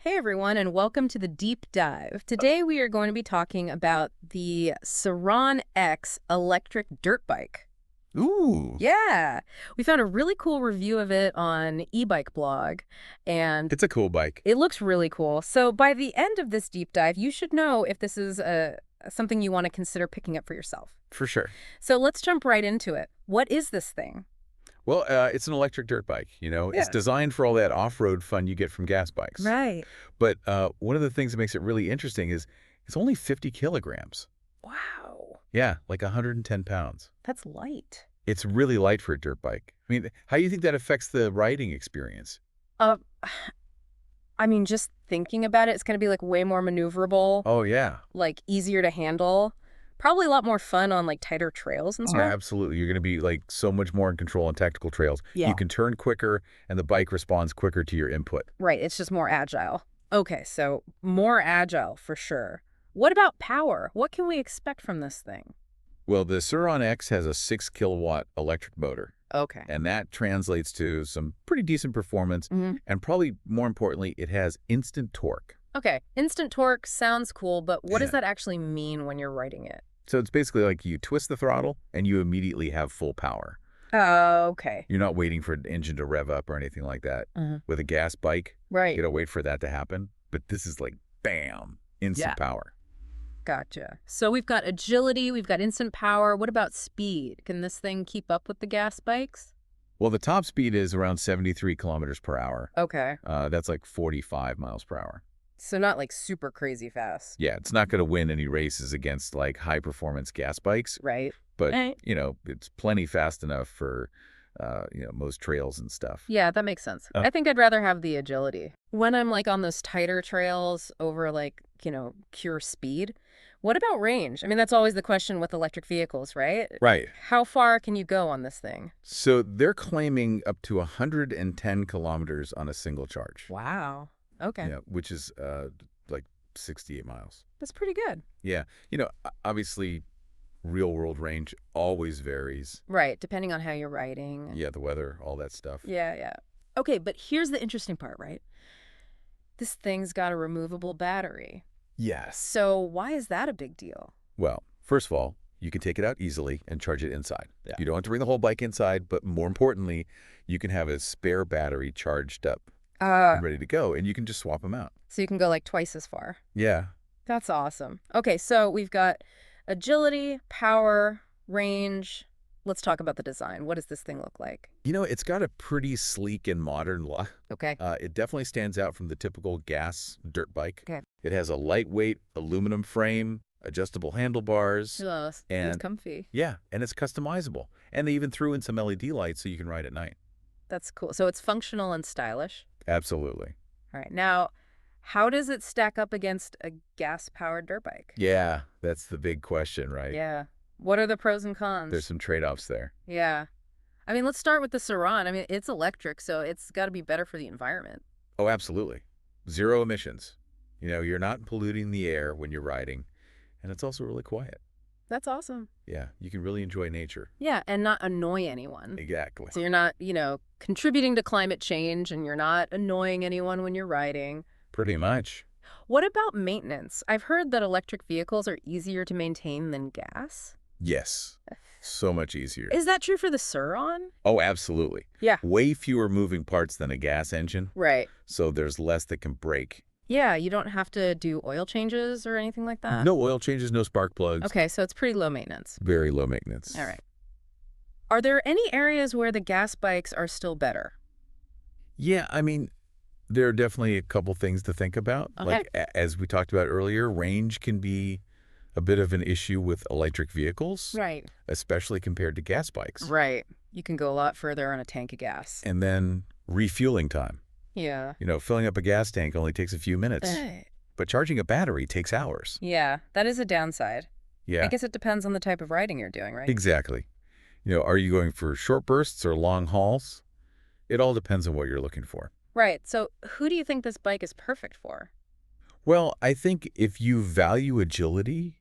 Hey everyone, and welcome to the deep dive. Today we are going to be talking about the Sur Ron X electric dirt bike. Ooh, Yeah, we found a really cool review of it on e-bike blog, and it's a cool bike. it looks really cool. So by the end of this deep dive, you should know if this is something you want to consider picking up for yourself. For sure. So let's jump right into it. What is this thing? Well, it's an electric dirt bike, It's Yeah. designed for all that off-road fun you get from gas bikes. Right. But one of the things that makes it really interesting is it's only 50 kilograms. Wow, Yeah, like 110 pounds. that's light. It's really light for a dirt bike. I mean, how do you think that affects the riding experience? Uh, I mean, just thinking about it, it's going to be like way more maneuverable. Oh, yeah. Like easier to handle. Probably a lot more fun on like tighter trails and Oh, stuff. absolutely. You're going to be like so much more in control on tactical trails. Yeah. You can turn quicker and the bike responds quicker to your input. Right, it's just more agile. Okay, so more agile for sure. What about power? What can we expect from this thing? Well, the Sur Ron X has a 6 kilowatt electric motor. Okay. And that translates to some pretty decent performance. hmm And probably more importantly, it has instant torque. Okay, instant torque sounds cool, but what does Yeah. that actually mean when you're riding it? So it's basically like you twist the throttle and you immediately have full power. Oh, okay. You're not waiting for an engine to rev up or anything like that. Mhm. With a gas bike, Right. you gotta wait for that to happen. But this is like, bam, instant power. Gotcha. So we've got agility, we've got instant power. What about speed? Can this thing keep up with the gas bikes? Well, the top speed is around 73 kilometers per hour. Okay. That's like 45 miles per hour. So not like super crazy fast, Yeah, it's not going to win any races against like high performance gas bikes, right? but Right. it's plenty fast enough for most trails and stuff. Yeah, that makes sense. Oh. I think I'd rather have the agility. When I'm like on those tighter trails over like, pure speed, what about range? I mean, that's always the question with electric vehicles, right? Right. How far can you go on this thing? So they're claiming up to 110 kilometers on a single charge. Wow. Okay. Yeah, which is like 68 miles. That's pretty good. Yeah. Obviously real world range always varies. Right, depending on how you're riding. Yeah, the weather, all that stuff. Yeah. Okay, but here's the interesting part, right? This thing's got a removable battery. Yes. So why is that a big deal? Well, first of all, you can take it out easily and charge it inside. Yeah. You don't have to bring the whole bike inside, but more importantly, you can have a spare battery charged up and ready to go, and you can just swap them out. So you can go like twice as far. Yeah. That's awesome. Okay, so we've got agility, power, range. Let's talk about the design. What does this thing look like? It's got a pretty sleek and modern look. Okay. It definitely stands out from the typical gas dirt bike. Okay. It has a lightweight aluminum frame, adjustable handlebars. It's and- comfy. Yeah, and it's customizable. And they even threw in some LED lights so you can ride at night. That's cool. So it's functional and stylish. Absolutely. All right. Now, how does it stack up against a gas-powered dirt bike? Yeah, that's the big question, right? Yeah. What are the pros and cons? There's some trade-offs there. Yeah. I mean, let's start with the Sur Ron. I mean, it's electric, so it's got to be better for the environment. Oh, absolutely. Zero emissions. You're not polluting the air when you're riding, and it's also really quiet. That's awesome. Yeah, you can really enjoy nature. Yeah, and not annoy anyone. Exactly. So you're not, contributing to climate change, and you're not annoying anyone when you're riding. Pretty much. What about maintenance? I've heard that electric vehicles are easier to maintain than gas. Yes. So much easier. Is that true for the Sur Ron? Oh, absolutely. Yeah. Way fewer moving parts than a gas engine, Right. so there's less that can break. Yeah, you don't have to do oil changes or anything like that? No oil changes, no spark plugs. Okay, so it's pretty low maintenance. Very low maintenance. All right. Are there any areas where the gas bikes are still better? Yeah, I mean, there are definitely a couple things to think about. Okay. Like, as we talked about earlier, range can be a bit of an issue with electric vehicles, Right. especially compared to gas bikes. Right. You can go a lot further on a tank of gas. And then refueling time. Yeah. Filling up a gas tank only takes a few minutes, but charging a battery takes hours. Yeah, that is a downside. Yeah, I guess it depends on the type of riding you're doing, right? exactly. Are you going for short bursts or long hauls? It all depends on what you're looking for. Right. So who do you think this bike is perfect for? Well, I think if you value agility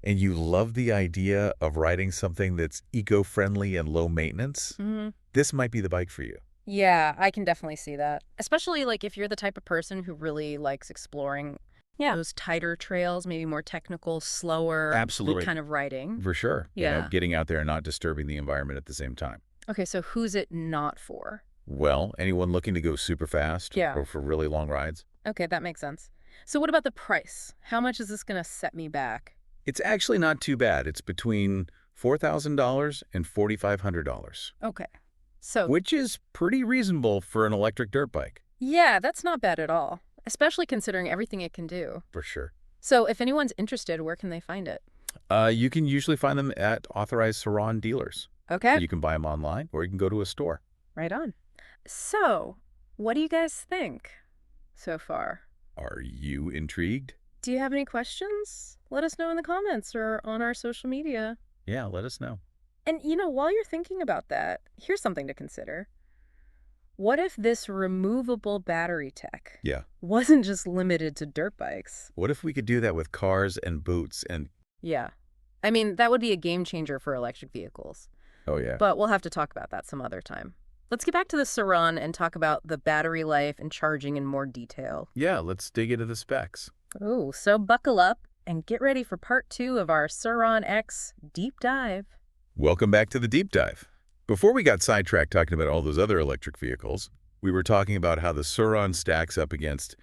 and you love the idea of riding something that's eco-friendly and low maintenance, Mm-hmm. this might be the bike for you. Yeah, I can definitely see that. Especially like if you're the type of person who really likes exploring those tighter trails, maybe more technical, slower Absolutely. kind of riding. For sure. Yeah. Getting out there and not disturbing the environment at the same time. Okay, so who's it not for? Well, anyone looking to go super fast Yeah. or for really long rides? Okay, that makes sense. So what about the price? How much is this going to set me back? It's actually not too bad. It's between $4,000 and $4,500, Okay. So, which is pretty reasonable for an electric dirt bike. yeah, that's not bad at all, especially considering everything it can do. For sure. So if anyone's interested, where can they find it? You can usually find them at authorized Sur Ron dealers. Okay. You can buy them online or you can go to a store. Right on. So, what do you guys think so far? Are you intrigued? Do you have any questions? Let us know in the comments or on our social media. Yeah, let us know. And, while you're thinking about that, here's something to consider. What if this removable battery tech Yeah. wasn't just limited to dirt bikes? What if we could do that with cars and boots and... Yeah. I mean, that would be a game changer for electric vehicles. Oh, yeah. But we'll have to talk about that some other time. Let's get back to the Sur Ron and talk about the battery life and charging in more detail. Yeah, let's dig into the specs. Oh, so buckle up and get ready for part 2 of our Sur Ron X deep dive. Welcome back to the deep dive. Before we got sidetracked talking about all those other electric vehicles, we were talking about how the Sur Ron stacks up against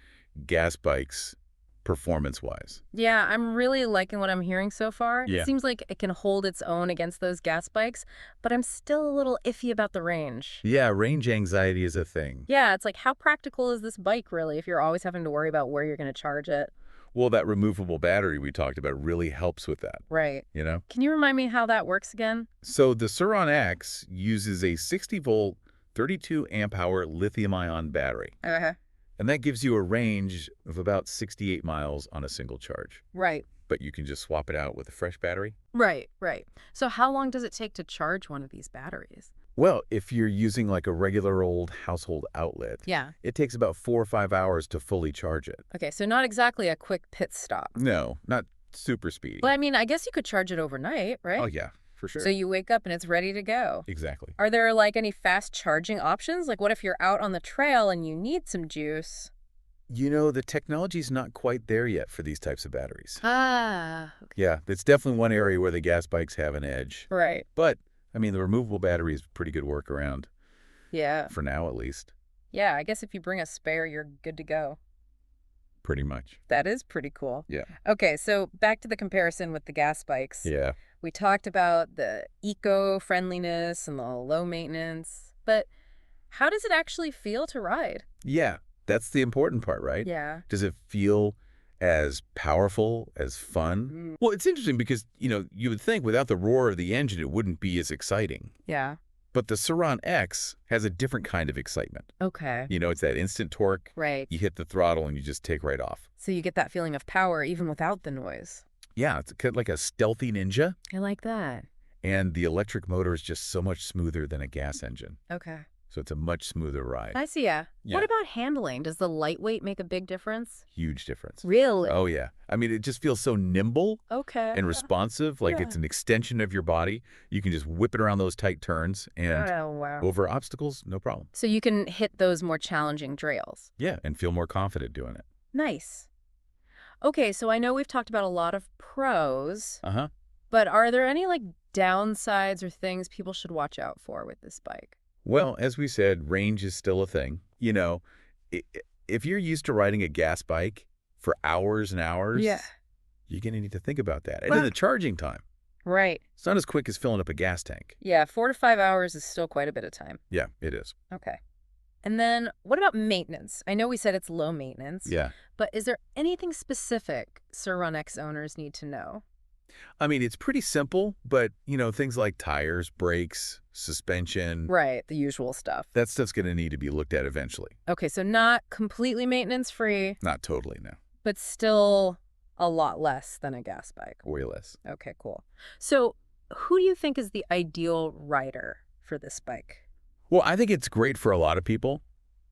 gas bikes performance-wise. Yeah, I'm really liking what I'm hearing so far. Yeah. It seems like it can hold its own against those gas bikes, but I'm still a little iffy about the range. Yeah, range anxiety is a thing. Yeah, it's like, how practical is this bike really if you're always having to worry about where you're going to charge it? Well, that removable battery we talked about really helps with that, Right. you know? Can you remind me how that works again? So the Sur Ron X uses a 60-volt, 32-amp-hour lithium-ion battery. Uh-huh. And that gives you a range of about 68 miles on a single charge. Right. But you can just swap it out with a fresh battery. Right. So how long does it take to charge one of these batteries? Well, if you're using like a regular old household outlet, Yeah. it takes about 4 or 5 hours to fully charge it. Okay, so not exactly a quick pit stop. No, not super speedy. Well, I mean, I guess you could charge it overnight, right? Oh, yeah, for sure. So you wake up and it's ready to go. Exactly. Are there like any fast charging options? Like what if you're out on the trail and you need some juice? You know, the technology's not quite there yet for these types of batteries. Ah, okay. Yeah, it's definitely one area where the gas bikes have an edge. Right. But, I mean, the removable battery is a pretty good workaround, Yeah. for now at least. Yeah, I guess if you bring a spare, you're good to go. Pretty much. That is pretty cool. Yeah. Okay, so back to the comparison with the gas bikes. Yeah. We talked about the eco-friendliness and the low maintenance, but how does it actually feel to ride? Yeah, that's the important part, right? Yeah. Does it feel as powerful, as fun? Well, it's interesting because, you would think without the roar of the engine, it wouldn't be as exciting. Yeah. But the Sur Ron X has a different kind of excitement. Okay. It's that instant torque. Right. You hit the throttle and you just take right off. So you get that feeling of power even without the noise. Yeah, it's kind of like a stealthy ninja. I like that. And the electric motor is just so much smoother than a gas engine. Okay. So it's a much smoother ride. I see, yeah. Yeah. What about handling? Does the lightweight make a big difference? Huge difference. Really? Oh, yeah. I mean, it just feels so nimble Okay. and responsive, like Yeah. it's an extension of your body. You can just whip it around those tight turns and Oh, wow. over obstacles, no problem. So you can hit those more challenging trails. Yeah, and feel more confident doing it. Nice. Okay, so I know we've talked about a lot of pros, Uh-huh. but are there any like downsides or things people should watch out for with this bike? Well, as we said, range is still a thing. If you're used to riding a gas bike for hours and hours, Yeah. you're going to need to think about that. And Well- then the charging time. Right. It's not as quick as filling up a gas tank. Yeah, 4 to 5 hours is still quite a bit of time. Yeah, it is. Okay. And then what about maintenance? I know we said it's low maintenance. Yeah. But is there anything specific Sur Ron X owners need to know? I mean, it's pretty simple, but, things like tires, brakes, suspension, Right, the usual stuff. that stuff's going to need to be looked at eventually. Okay, so not completely maintenance-free, Not totally, no. but still a lot less than a gas bike. Way less. Okay, cool. So who do you think is the ideal rider for this bike? Well, I think it's great for a lot of people,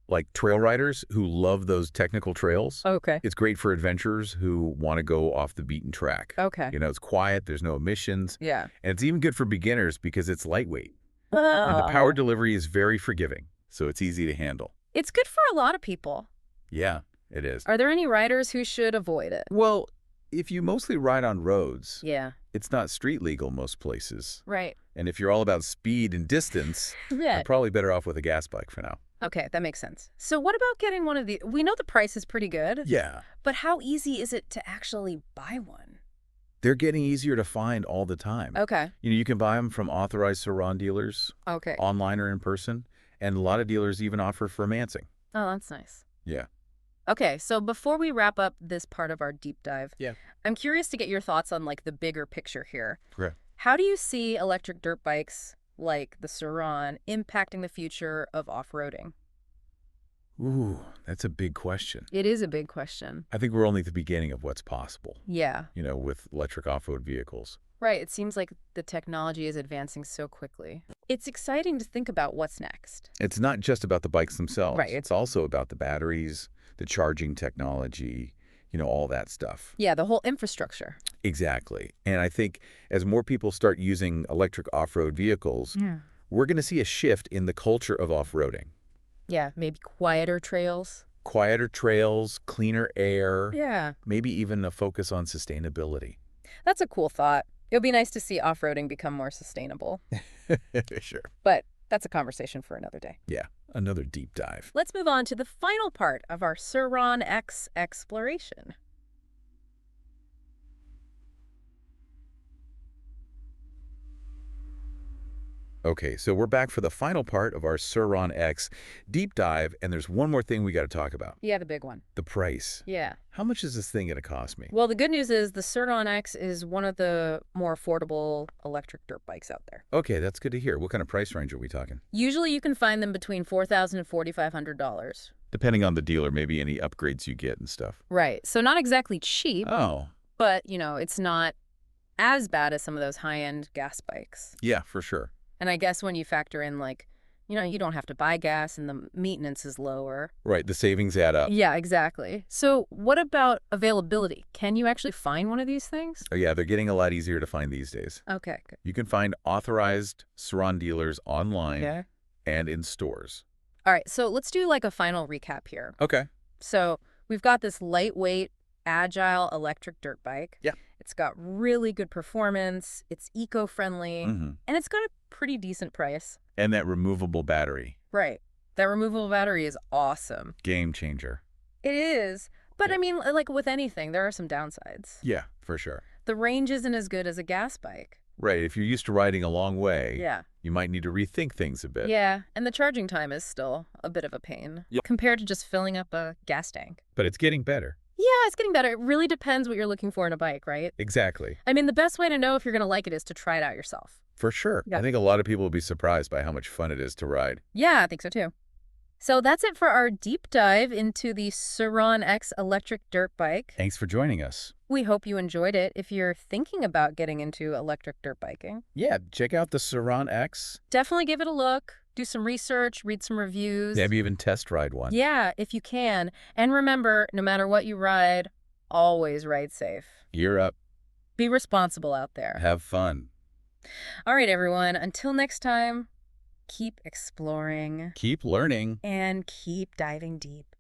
like trail riders who love those technical trails. Okay. It's great for adventurers who want to go off the beaten track. Okay. It's quiet, there's no emissions, Yeah. and it's even good for beginners because it's lightweight. And the power delivery is very forgiving. so it's easy to handle. It's good for a lot of people. Yeah, it is. Are there any riders who should avoid it? Well, if you mostly ride on roads, Yeah. it's not street legal most places. Right. And if you're all about speed and distance, Yeah. I'm probably better off with a gas bike for now. Okay, that makes sense. So what about getting one of these? We know the price is pretty good, Yeah. but how easy is it to actually buy one? They're getting easier to find all the time. Okay. You can buy them from authorized Sur Ron dealers, Okay. online or in person, and a lot of dealers even offer financing. Oh, that's nice. Yeah. Okay, so before we wrap up this part of our deep dive, Yeah. I'm curious to get your thoughts on like the bigger picture here. Okay. How do you see electric dirt bikes like the Sur Ron impacting the future of off-roading? Ooh, that's a big question. It is a big question. I think we're only at the beginning of what's possible, Yeah, with electric off-road vehicles. right. It seems like the technology is advancing so quickly. It's exciting to think about what's next. It's not just about the bikes themselves. Right. It's also about the batteries, the charging technology, all that stuff. Yeah, the whole infrastructure. Exactly. And I think as more people start using electric off-road vehicles, Yeah. we're going to see a shift in the culture of off-roading. Yeah, maybe quieter trails. Quieter trails, cleaner air, Yeah. maybe even a focus on sustainability. That's a cool thought. It would be nice to see off-roading become more sustainable. Sure. But that's a conversation for another day. Yeah, another deep dive. Let's move on to the final part of our Sur Ron X exploration. Okay, so we're back for the final part of our Sur Ron X deep dive, and there's one more thing we got to talk about. Yeah, the big one. The price. Yeah. How much is this thing going to cost me? Well, the good news is the Sur Ron X is one of the more affordable electric dirt bikes out there. Okay, that's good to hear. What kind of price range are we talking? Usually you can find them between $4,000 and $4,500. Depending on the dealer, maybe any upgrades you get and stuff. Right. So not exactly cheap, Oh, but, it's not as bad as some of those high-end gas bikes. yeah, for sure. And I guess when you factor in, you don't have to buy gas and the maintenance is lower. Right, the savings add up. Yeah, exactly. So what about availability? Can you actually find one of these things? Oh, yeah, they're getting a lot easier to find these days. Okay, good. You can find authorized Sur Ron dealers online Yeah. and in stores. All right, so let's do a final recap here. Okay. So we've got this lightweight, agile electric dirt bike. Yeah. It's got really good performance. It's eco-friendly. Mm-hmm. And it's got a pretty decent price. And that removable battery. Right. That removable battery is awesome. Game changer. It is. But Yeah. I mean, like with anything, there are some downsides. Yeah, for sure. The range isn't as good as a gas bike. Right, if you're used to riding a long way, Yeah. you might need to rethink things a bit. Yeah. And the charging time is still a bit of a pain Yep. compared to just filling up a gas tank. But it's getting better. Yeah, it's getting better. It really depends what you're looking for in a bike, right? Exactly. I mean, the best way to know if you're going to like it is to try it out yourself. For sure. Yeah. I think a lot of people will be surprised by how much fun it is to ride. Yeah, I think so too. So that's it for our deep dive into the Sur Ron X electric dirt bike. Thanks for joining us. We hope you enjoyed it. If you're thinking about getting into electric dirt biking, Yeah, check out the Sur Ron X. definitely give it a look. Do some research, read some reviews. Maybe even test ride one. Yeah, if you can. And remember, no matter what you ride, always ride safe. Gear up. Be responsible out there. Have fun. All right, everyone. Until next time, keep exploring Keep learning. and keep diving deep.